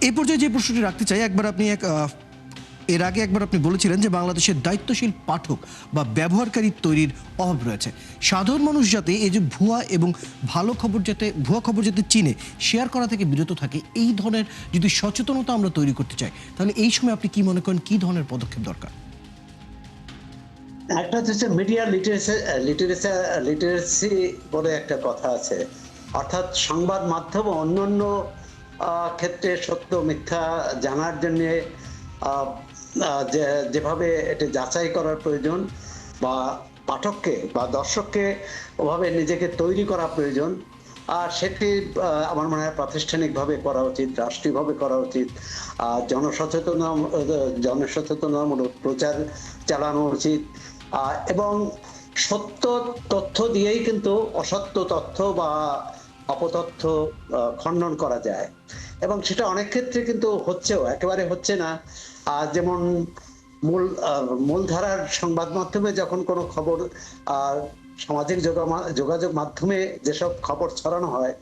এই পর্যায়ে যে প্রশ্নটি রাখতে চাই, একবার আপনি এর আগে একবার আপনি বলেছিলেন যে বাংলাদেশের দায়িত্বশীল পাঠক বা ব্যবহারকারী তৈরির অভাব রয়েছে। সাধারণ মানুষ যাতে এই যে ভুয়া খবর যাতে চিনে শেয়ার করা থেকে বিরত থাকে, এই ধরনের যদি সচেতনতা আমরা তৈরি করতে চাই, তাহলে এই সময় আপনি কি মনে করেন, কি ধরনের পদক্ষেপ দরকার? একটা হচ্ছে মিডিয়া লিটারেসি বলে একটা কথা আছে, অর্থাৎ সংবাদ মাধ্যম অন্যান্য ক্ষেত্রে সত্য মিথ্যা জানার জন্য যেভাবে এটা যাচাই করার প্রয়োজন বা পাঠককে বা দর্শককে ওভাবে নিজেকে তৈরি করা প্রয়োজন, আর সেটি আমার মনে হয় প্রাতিষ্ঠানিকভাবে করা উচিত, রাষ্ট্রীয়ভাবে করা উচিত। জনসচেতনামূলক প্রচার চালানো উচিত, এবং সত্য তথ্য দিয়েই কিন্তু অসত্য তথ্য বা অপতথ্য খণ্ডন করা যায়, এবং সেটা অনেক ক্ষেত্রে কিন্তু হচ্ছেও, একেবারে হচ্ছে না। যেমন মূলধারার সংবাদ মাধ্যমে যখন কোনো খবর সামাজিক যোগাযোগ মাধ্যমে যেসব খবর ছড়ানো হয়,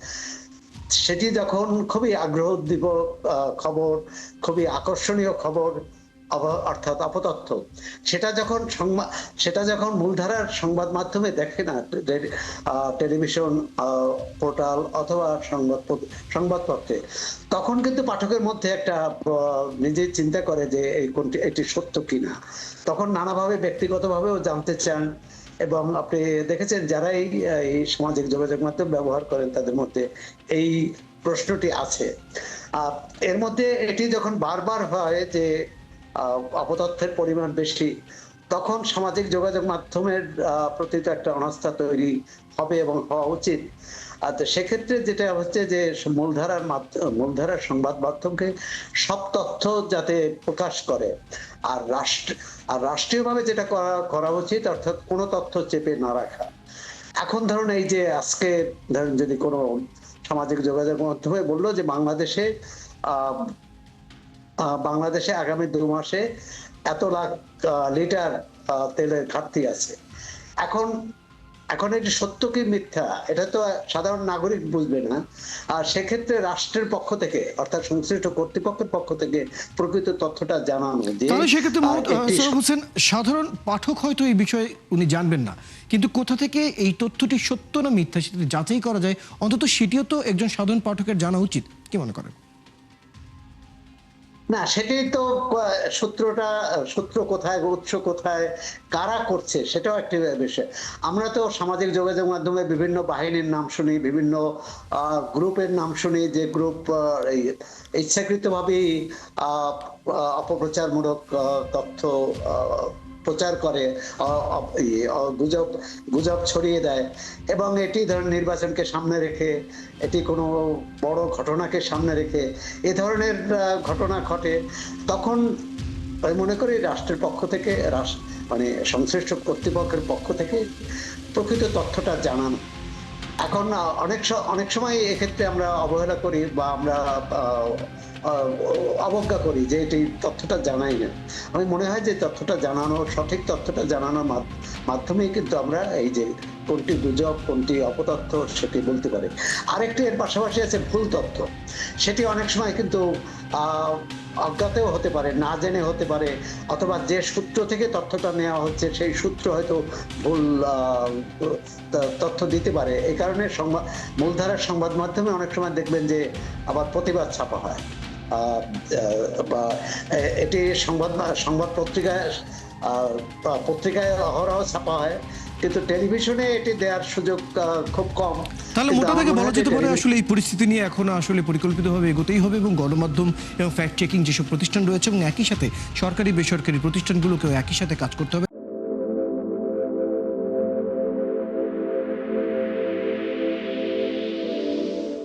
সেটি যখন খুবই আগ্রহ উদ্দীপক খবর, খুবই আকর্ষণীয় খবর, অর্থাৎ অপতথ্য, সেটা যখন মূলধারার সংবাদ মাধ্যমে দেখে না, টেলিভিশন, পোর্টাল অথবা সংবাদপত্রে, তখন কিন্তু পাঠকের মধ্যে একটা নিজেই চিন্তা করে যে এটি সত্য কিনা। তখন নানাভাবে ব্যক্তিগতভাবেও জানতে চান, এবং আপনি দেখেছেন যারা এই সামাজিক যোগাযোগ মাধ্যম ব্যবহার করেন তাদের মধ্যে এই প্রশ্নটি আছে। এর মধ্যে এটি যখন বারবার হয় যে অপতথ্যের পরিমাণ বেশি, তখন সামাজিক যোগাযোগ মাধ্যমের প্রতি তো একটা অনাস্থা তৈরি হবে এবং হওয়া উচিত। তো সেক্ষেত্রে যেটা হচ্ছে যে মূলধারার সংবাদ মাধ্যমকে সব তথ্য যাতে প্রকাশ করে, আর রাষ্ট্রীয়ভাবে যেটা করা উচিত, অর্থাৎ কোনো তথ্য চেপে না রাখা। এখন ধরুন এই যে আজকে ধরুন যদি কোনো সামাজিক যোগাযোগ মাধ্যমে বললো যে বাংলাদেশে আগামী 2 মাসে এত লাখ লিটার তেলের ঘাটতি আছে। এখন এটি সত্য কি মিথ্যা, এটা তো সাধারণ নাগরিক বুঝবে না। আর সেক্ষেত্রে রাষ্ট্রের পক্ষ থেকে, অর্থাৎ সংশ্লিষ্ট কর্তৃপক্ষের পক্ষ থেকে প্রকৃত তথ্যটা জানানো, যে তাহলে সেক্ষেত্রে সরব হোসেন, সাধারণ পাঠক হয়তো এই বিষয়ে উনি জানবেন না, কিন্তু কোথা থেকে এই তথ্যটি সত্য না মিথ্যা সেটি যাচাই করা যায়, অন্তত সেটিও তো একজন সাধারণ পাঠকের জানা উচিত। কি মনে করেন? না, সেটাই তো সূত্র কোথায়, উৎস কোথায়, কারা করছে, সেটাও একটি বিষয়। আমরা তো সামাজিক যোগাযোগ মাধ্যমে বিভিন্ন বাহিনীর নাম শুনি, বিভিন্ন গ্রুপের নাম শুনি, যে গ্রুপ ইচ্ছাকৃতভাবেই অপপ্রচারমূলক তথ্য প্রচার করে, গুজব ছড়িয়ে দেয়, এবং এটি ধরুন নির্বাচনকে সামনে রেখে, এটি কোনো বড় ঘটনাকে সামনে রেখে এ ধরনের ঘটনা ঘটে। তখন আমি মনে করি রাষ্ট্রের পক্ষ থেকে, মানে সংশ্লিষ্ট কর্তৃপক্ষের পক্ষ থেকে প্রকৃত তথ্যটা জানানো। এখন অনেক সময় এক্ষেত্রে আমরা অবহেলা করি বা আমরা অবজ্ঞা করি যে এটি তথ্যটা জানাই না। আমি মনে হয় যে তথ্যটা জানানো, সঠিক তথ্যটা জানানোর মাধ্যমেই কিন্তু আমরা এই যে কোনটি গুজব কোনটি অপতথ্য সেটি বলতে পারি। আরেকটি এর পাশাপাশি আছে ভুল তথ্য। সেটি অনেক সময় কিন্তু অজ্ঞাতেও হতে পারে, না জেনে হতে পারে, অথবা যে সূত্র থেকে তথ্যটা নেওয়া হচ্ছে সেই সূত্র হয়তো ভুল তথ্য দিতে পারে। এই কারণে মূলধারার সংবাদ মাধ্যমে অনেক সময় দেখবেন যে আবার প্রতিবাদ ছাপা হয়, বা এটি সংবাদ পত্রিকায় অহরহ ছাপা হয়, কিন্তু টেলিভিশনে এটি দেওয়ার সুযোগ খুব কম। তাহলে মোটা থেকে বলা যেতে পারে আসলে এই পরিস্থিতি নিয়ে এখন আসলে পরিকল্পিতভাবে এগোতেই হবে, এবং গণমাধ্যম এবং ফ্যাক্ট চেকিং যেসব প্রতিষ্ঠান রয়েছে এবং একই সাথে সরকারি বেসরকারি প্রতিষ্ঠানগুলোকেও একই সাথে কাজ করতে হবে।